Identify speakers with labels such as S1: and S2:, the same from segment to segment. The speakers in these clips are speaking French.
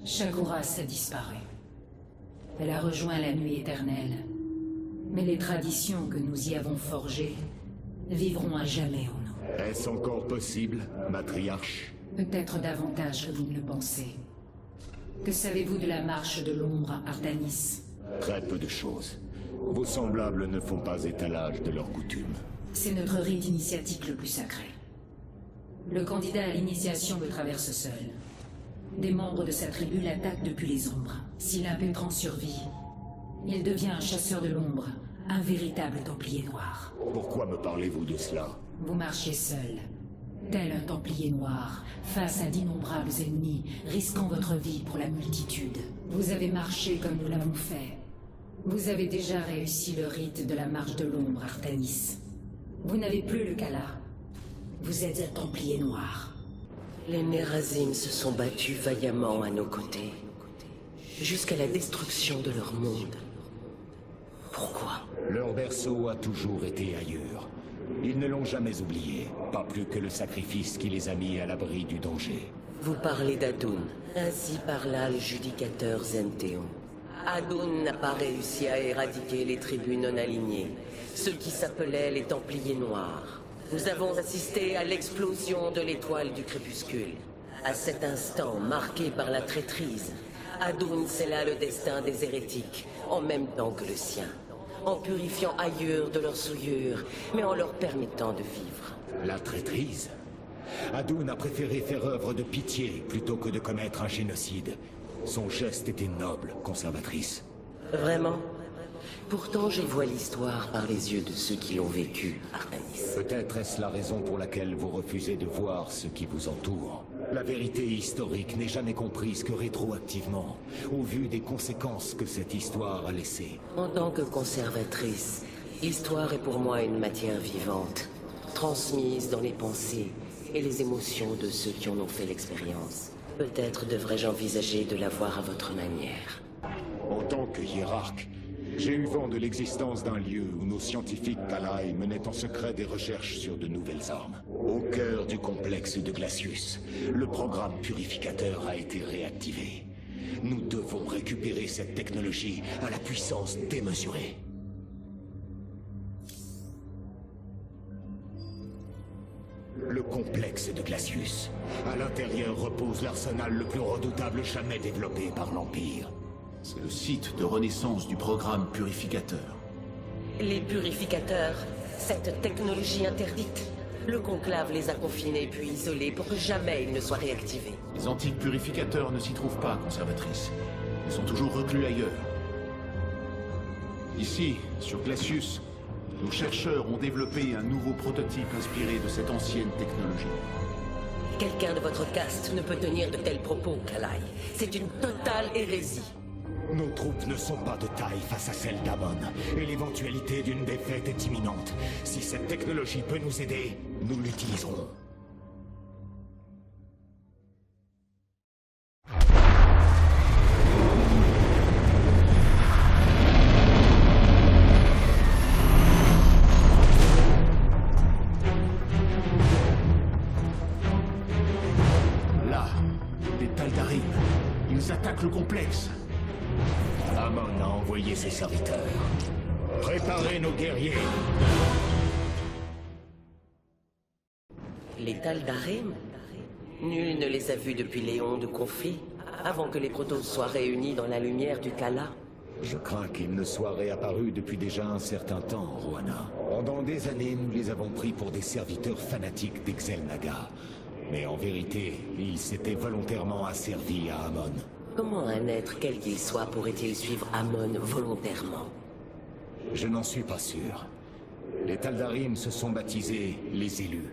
S1: Shakuras a disparu. Elle a rejoint la nuit éternelle. Mais les traditions que nous y avons forgées vivront à jamais en nous.
S2: Est-ce encore possible, matriarche?
S1: Peut-être davantage que vous ne le pensez. Que savez-vous de la marche de l'ombre à Artanis?
S2: Très peu de choses. Vos semblables ne font pas étalage de leurs coutumes.
S1: C'est notre rite initiatique le plus sacré. Le candidat à l'initiation le traverse seul. Des membres de sa tribu l'attaquent depuis les ombres. Si l'impétrant survit, il devient un chasseur de l'ombre, un véritable templier noir.
S2: Pourquoi me parlez-vous de cela?
S1: Vous marchez seul, tel un templier noir, face à d'innombrables ennemis, risquant votre vie pour la multitude. Vous avez marché comme nous l'avons fait. Vous avez déjà réussi le rite de la marche de l'ombre, Artanis. Vous n'avez plus le Kala. Vous êtes un templier noir.
S3: Les Nerazim se sont battus vaillamment à nos côtés, jusqu'à la destruction de leur monde. Pourquoi?
S2: Leur berceau a toujours été ailleurs. Ils ne l'ont jamais oublié, pas plus que le sacrifice qui les a mis à l'abri du danger.
S3: Vous parlez d'Adun, ainsi parla le judicateur Zenthéon. Adun n'a pas réussi à éradiquer les tribus non alignées, ceux qui s'appelaient les Templiers Noirs. Nous avons assisté à l'explosion de l'étoile du crépuscule. À cet instant, marqué par la traîtrise, Adun scella le destin des hérétiques, en même temps que le sien, en purifiant ailleurs de leur souillure, mais en leur permettant de vivre.
S2: La traîtrise? Adun a préféré faire œuvre de pitié plutôt que de commettre un génocide. Son geste était noble, conservatrice.
S3: Vraiment? Pourtant, j'y vois l'histoire par les yeux de ceux qui l'ont vécu, Artanis.
S2: Peut-être est-ce la raison pour laquelle vous refusez de voir ce qui vous entoure. La vérité historique n'est jamais comprise que rétroactivement, au vu des conséquences que cette histoire a laissées.
S3: En tant que conservatrice, l'histoire est pour moi une matière vivante, transmise dans les pensées et les émotions de ceux qui en ont fait l'expérience. Peut-être devrais-je envisager de la voir à votre manière.
S2: En tant que hiérarque, j'ai eu vent de l'existence d'un lieu où nos scientifiques Kalai menaient en secret des recherches sur de nouvelles armes. Au cœur du complexe de Glacius, le programme purificateur a été réactivé. Nous devons récupérer cette technologie à la puissance démesurée. Le complexe de Glacius. À l'intérieur repose l'arsenal le plus redoutable jamais développé par l'Empire.
S4: C'est le site de renaissance du programme purificateur.
S3: Les purificateurs, cette technologie interdite, le conclave les a confinés puis isolés pour que jamais ils ne soient réactivés.
S4: Les antiques purificateurs ne s'y trouvent pas, conservatrice. Ils sont toujours reclus ailleurs. Ici, sur Glacius, nos chercheurs ont développé un nouveau prototype inspiré de cette ancienne technologie.
S3: Quelqu'un de votre caste ne peut tenir de tels propos, Kalai. C'est une totale hérésie.
S2: Nos troupes ne sont pas de taille face à celles d'Amon, et l'éventualité d'une défaite est imminente. Si cette technologie peut nous aider, nous l'utiliserons.
S4: Là, des Taldarim. Ils attaquent le complexe.
S2: Amon a envoyé ses serviteurs. Préparez nos guerriers.
S3: Les Taldarim? Nul ne les a vus depuis l'éon de conflit, avant que les Protoss soient réunis dans la lumière du Kala.
S2: Je crains qu'ils ne soient réapparus depuis déjà un certain temps, Roana. Pendant des années, nous les avons pris pour des serviteurs fanatiques d'Exelnaga. Mais en vérité, ils s'étaient volontairement asservis à Amon.
S3: Comment un être quel qu'il soit pourrait-il suivre Amon volontairement?
S2: Je n'en suis pas sûr. Les Taldarim se sont baptisés les élus.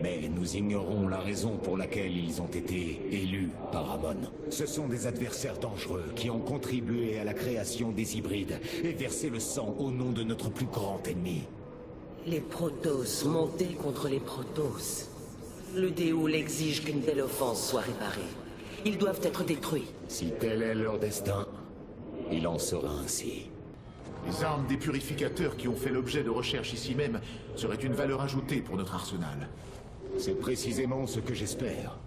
S2: Mais nous ignorons la raison pour laquelle ils ont été élus par Amon. Ce sont des adversaires dangereux qui ont contribué à la création des hybrides et versé le sang au nom de notre plus grand ennemi.
S3: Les Protoss montés contre les Protoss. Le Déoul exige qu'une telle offense soit réparée. Ils doivent être détruits.
S2: Si tel est leur destin, il en sera ainsi.
S4: Les armes des purificateurs qui ont fait l'objet de recherches ici même seraient une valeur ajoutée pour notre arsenal.
S2: C'est précisément ce que j'espère.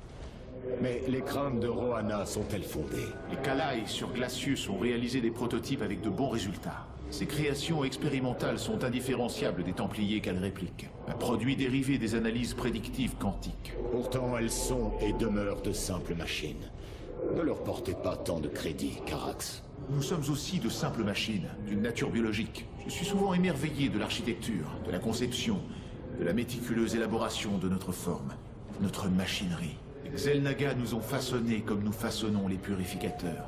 S2: Mais les craintes de Rohanna sont-elles fondées?
S4: Les Kalai sur Glacius ont réalisé des prototypes avec de bons résultats. Ces créations expérimentales sont indifférenciables des Templiers qu'elles répliquent. Un produit dérivé des analyses prédictives quantiques.
S2: Pourtant, elles sont et demeurent de simples machines. Ne leur portez pas tant de crédit, Carax.
S4: Nous sommes aussi de simples machines, d'une nature biologique. Je suis souvent émerveillé de l'architecture, de la conception, de la méticuleuse élaboration de notre forme, de notre machinerie. Les Xel'Naga nous ont façonnés comme nous façonnons les purificateurs.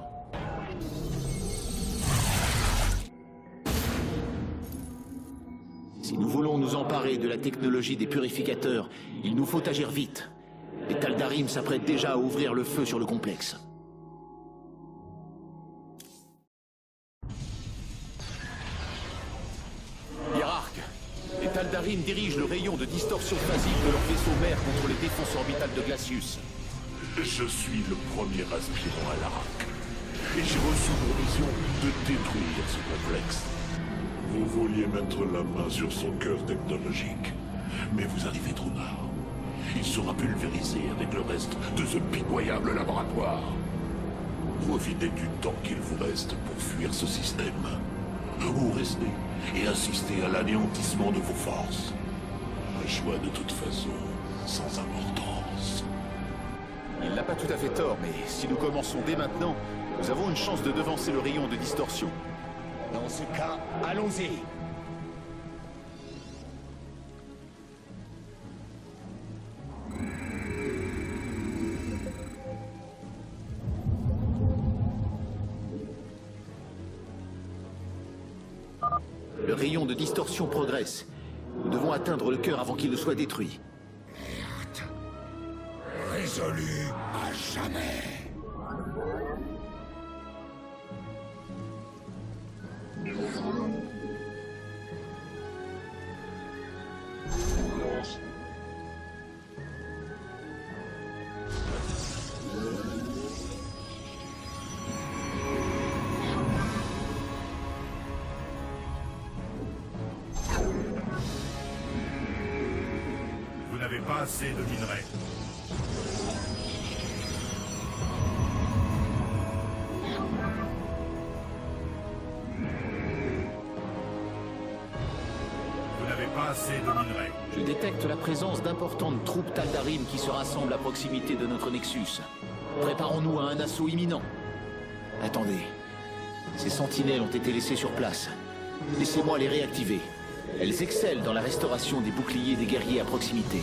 S4: Si nous voulons nous emparer de la technologie des purificateurs, il nous faut agir vite. Les Tal'Darim s'apprêtent déjà à ouvrir le feu sur le complexe. Hiérarque, les Tal'Darim dirigent le rayon de distorsion phasique de leur vaisseau mère contre les défenses orbitales de Glacius.
S5: Je suis le premier aspirant à l'Arak. Et j'ai reçu pour mission de détruire ce complexe. Vous vouliez mettre la main sur son cœur technologique, mais vous arrivez trop tard. Il sera pulvérisé avec le reste de ce pitoyable laboratoire. Profitez du temps qu'il vous reste pour fuir ce système. Ou restez et assister à l'anéantissement de vos forces. Un choix de toute façon sans importance.
S4: Il n'a pas tout à fait tort, mais si nous commençons dès maintenant, nous avons une chance de devancer le rayon de distorsion.
S2: Dans ce cas, allons-y.
S4: Le rayon de distorsion progresse. Nous devons atteindre le cœur avant qu'il ne soit détruit.
S5: Résolu à jamais.
S6: Vous n'avez pas assez de minerais. Vous n'avez pas assez de minerais.
S4: Je détecte la présence d'importantes troupes Tal'Darim qui se rassemblent à proximité de notre Nexus. Préparons-nous à un assaut imminent. Attendez. Ces sentinelles ont été laissées sur place. Laissez-moi les réactiver. Elles excellent dans la restauration des boucliers des guerriers à proximité.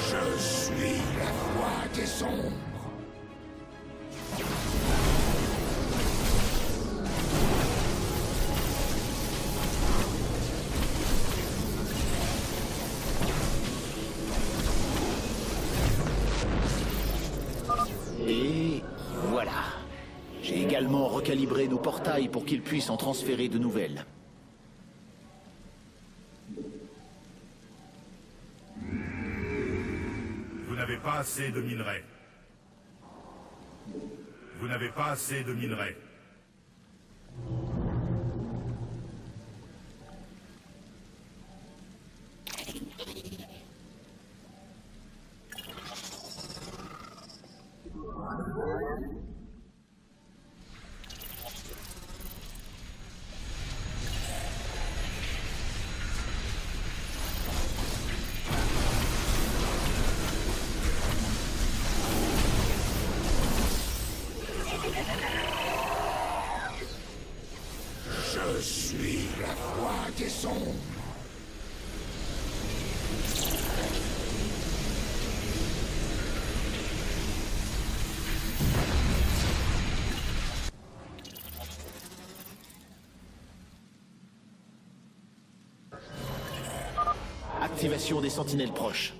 S5: Je suis la voix des ombres.
S4: Et voilà. J'ai également recalibré nos portails pour qu'ils puissent en transférer de nouvelles.
S6: Vous n'avez pas assez de minerais. Vous n'avez pas assez de minerais.
S5: Je suis la voix des ombres.
S4: Activation des sentinelles proches.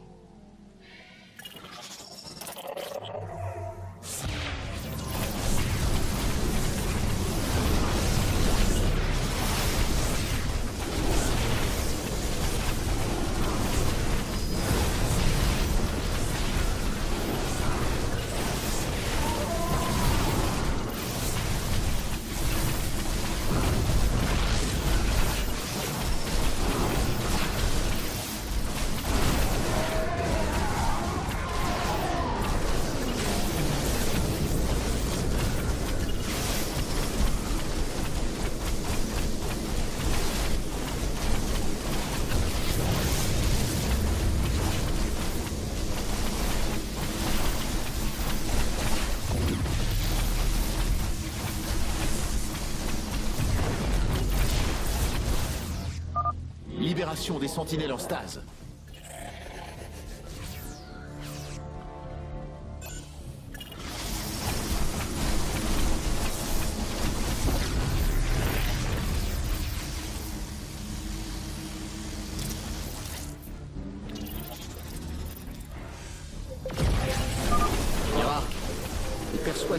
S4: libération des sentinelles en stase.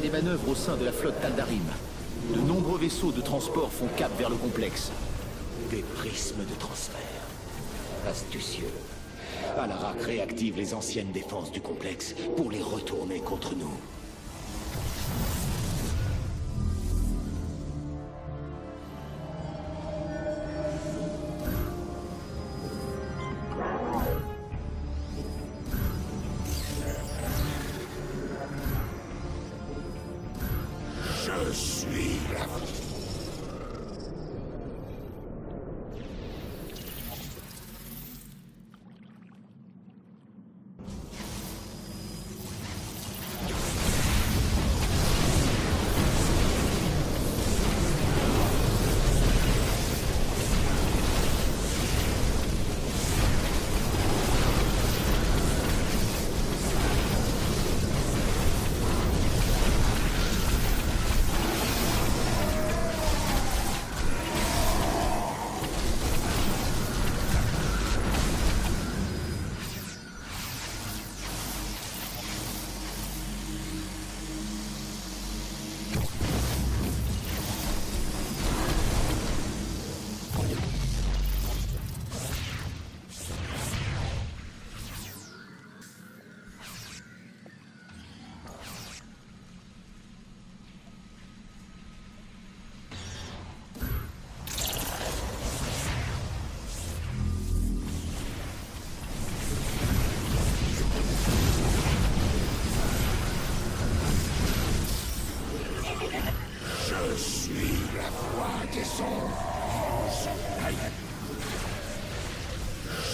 S4: Des manœuvres au sein de la flotte Taldarim. De nombreux vaisseaux de transport font cap vers le complexe.
S2: Des prismes de transfert. Astucieux. Alarak réactive les anciennes défenses du complexe pour les retourner contre nous.
S5: Je suis la...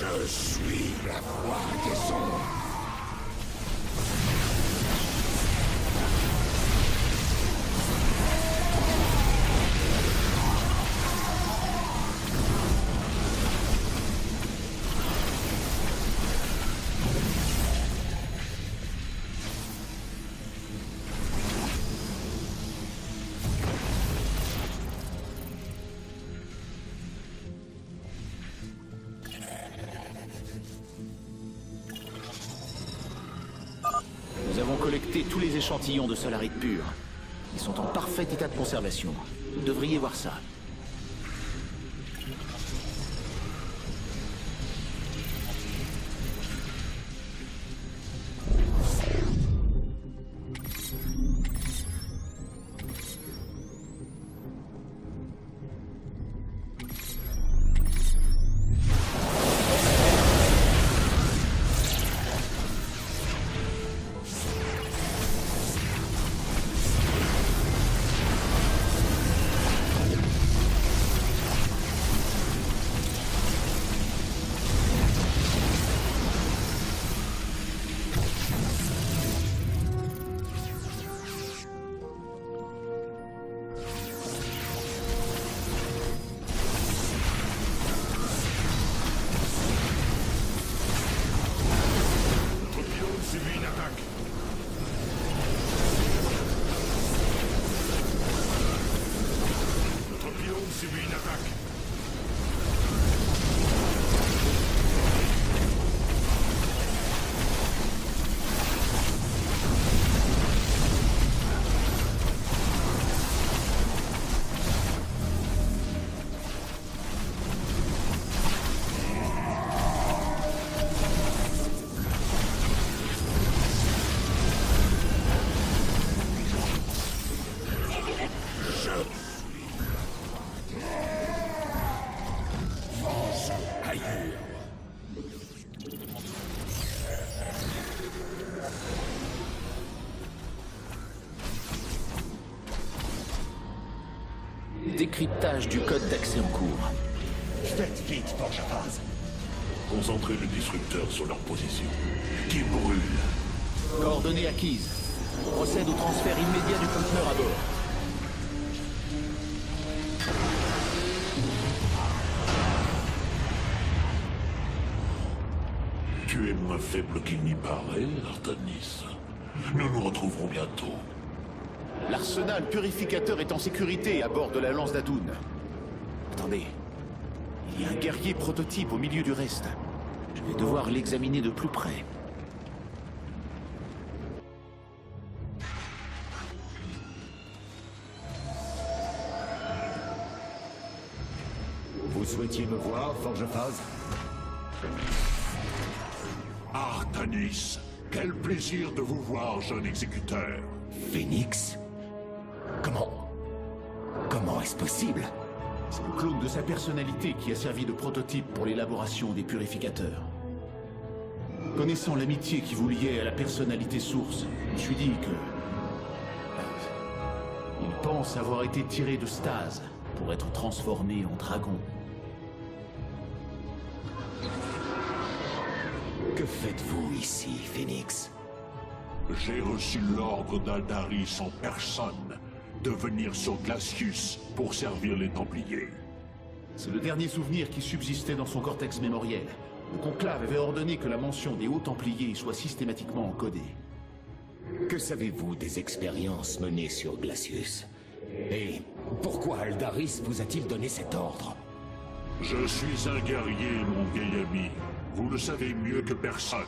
S5: Je suis la voix des ombres.
S4: Nous avons collecté tous les échantillons de solarite pure. Ils sont en parfait état de conservation. Vous devriez voir ça. Décryptage du code d'accès en cours.
S2: Faites vite, Forjapaz.
S5: Concentrez le disrupteur sur leur position. Qui brûle.
S4: Coordonnées acquises. On procède au transfert immédiat du conteneur à bord.
S5: Tu es moins faible qu'il n'y paraît, Artanis. Nous nous retrouverons bientôt.
S4: L'arsenal purificateur est en sécurité à bord de la lance d'Adun. Attendez. Il y a un guerrier prototype au milieu du reste. Je vais devoir l'examiner de plus près.
S2: Vous souhaitiez me voir, Forgephase?
S5: Artanis, quel plaisir de vous voir, jeune exécuteur.
S2: Phénix? Comment est-ce possible?
S4: C'est le clone de sa personnalité qui a servi de prototype pour l'élaboration des purificateurs. Connaissant l'amitié qui vous liait à la personnalité source, je me suis dit que... il pense avoir été tiré de stase pour être transformé en dragon.
S2: Que faites-vous ici, Phénix?
S5: J'ai reçu l'ordre d'Aldaris en personne de venir sur Glacius pour servir les Templiers.
S4: C'est le dernier souvenir qui subsistait dans son cortex mémoriel. Le conclave avait ordonné que la mention des hauts Templiers soit systématiquement encodée.
S2: Que savez-vous des expériences menées sur Glacius? Et pourquoi Aldaris vous a-t-il donné cet ordre?
S5: Je suis un guerrier, mon vieil ami. Vous le savez mieux que personne.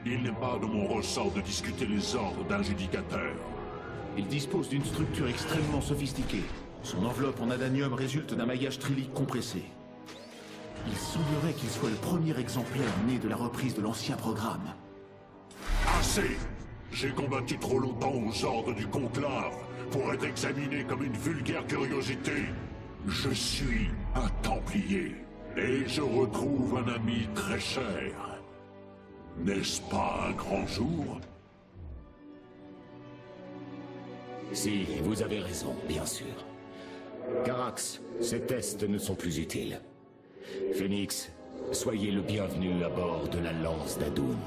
S5: Il n'est pas de mon ressort de discuter les ordres d'un judicateur.
S4: Il dispose d'une structure extrêmement sophistiquée. Son enveloppe en adanium résulte d'un maillage trillique compressé. Il semblerait qu'il soit le premier exemplaire né de la reprise de l'ancien programme.
S5: Assez! J'ai combattu trop longtemps aux ordres du conclave pour être examiné comme une vulgaire curiosité. Je suis un Templier, et je retrouve un ami très cher. N'est-ce pas un grand jour?
S2: Si, vous avez raison, bien sûr. Carax, ces tests ne sont plus utiles. Phénix, soyez le bienvenu à bord de la lance d'Adun.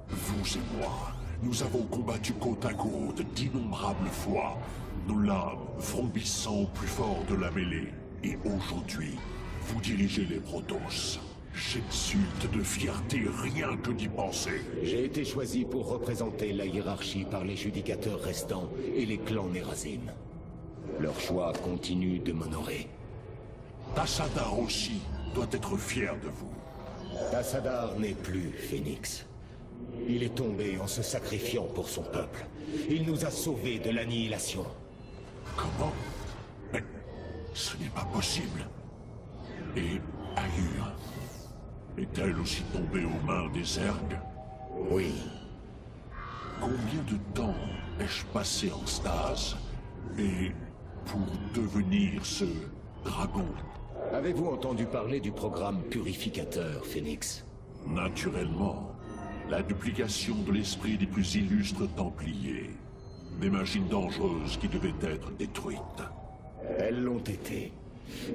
S5: Vous et moi, nous avons combattu côte à côte d'innombrables fois, nos lames frombissant au plus fort de la mêlée. Et aujourd'hui, vous dirigez les Protoss. J'exulte de fierté rien que d'y penser.
S2: J'ai été choisi pour représenter la hiérarchie par les judicateurs restants et les clans Nerazim. Leur choix continue de m'honorer.
S5: Tassadar aussi doit être fier de vous.
S2: Tassadar n'est plus Phénix. Il est tombé en se sacrifiant pour son peuple. Il nous a sauvés de l'annihilation.
S5: Comment? Mais ce n'est pas possible. Et Ahur est-elle aussi tombée aux mains des Zerg?
S2: Oui.
S5: Combien de temps ai-je passé en stase? Et pour devenir ce dragon?
S2: Avez-vous entendu parler du programme purificateur, Phénix?
S5: Naturellement. La duplication de l'esprit des plus illustres Templiers. Des machines dangereuses qui devaient être détruites.
S2: Elles l'ont été.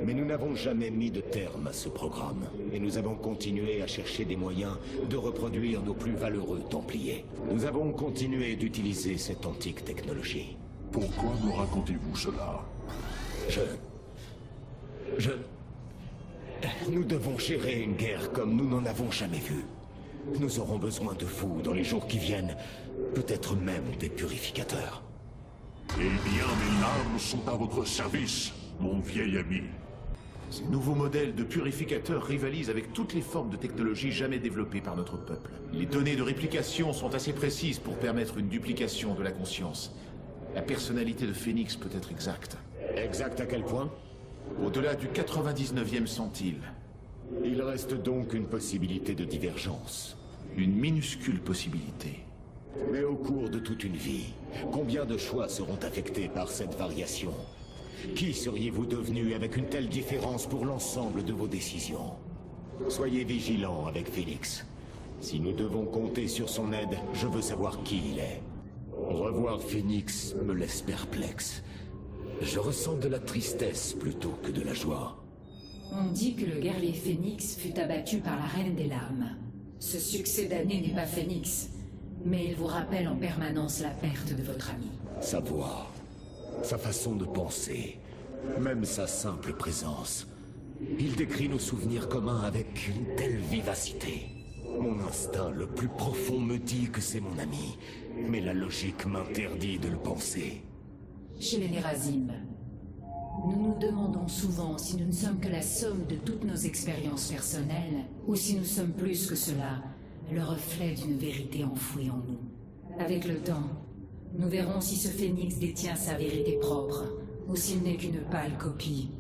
S2: Mais nous n'avons jamais mis de terme à ce programme. Et nous avons continué à chercher des moyens de reproduire nos plus valeureux Templiers. Nous avons continué d'utiliser cette antique technologie.
S5: Pourquoi me racontez-vous cela?
S2: Nous devons gérer une guerre comme nous n'en avons jamais vu. Nous aurons besoin de vous dans les jours qui viennent. Peut-être même des purificateurs.
S5: Eh bien, mes larmes sont à votre service, mon vieil ami.
S4: Ces nouveaux modèles de purificateurs rivalisent avec toutes les formes de technologie jamais développées par notre peuple. Les données de réplication sont assez précises pour permettre une duplication de la conscience. La personnalité de Phénix peut être exacte.
S2: Exact à quel point?
S4: Au-delà du 99e centile.
S2: Il reste donc une possibilité de divergence.
S4: Une minuscule possibilité.
S2: Mais au cours de toute une vie, combien de choix seront affectés par cette variation? Qui seriez-vous devenu avec une telle différence pour l'ensemble de vos décisions? Soyez vigilants avec Phénix. Si nous devons compter sur son aide, je veux savoir qui il est. Revoir Phénix me laisse perplexe. Je ressens de la tristesse plutôt que de la joie.
S1: On dit que le guerrier Phénix fut abattu par la Reine des Lames. Ce succès d'année n'est pas Phénix, mais il vous rappelle en permanence la perte de votre ami.
S2: Sa voix, sa façon de penser, même sa simple présence. Il décris nos souvenirs communs avec une telle vivacité. Mon instinct le plus profond me dit que c'est mon ami, mais la logique m'interdit de le penser.
S1: Chez les Nerazim, nous nous demandons souvent si nous ne sommes que la somme de toutes nos expériences personnelles, ou si nous sommes plus que cela, le reflet d'une vérité enfouie en nous. Avec le temps, nous verrons si ce phénix détient sa vérité propre, ou s'il n'est qu'une pâle copie.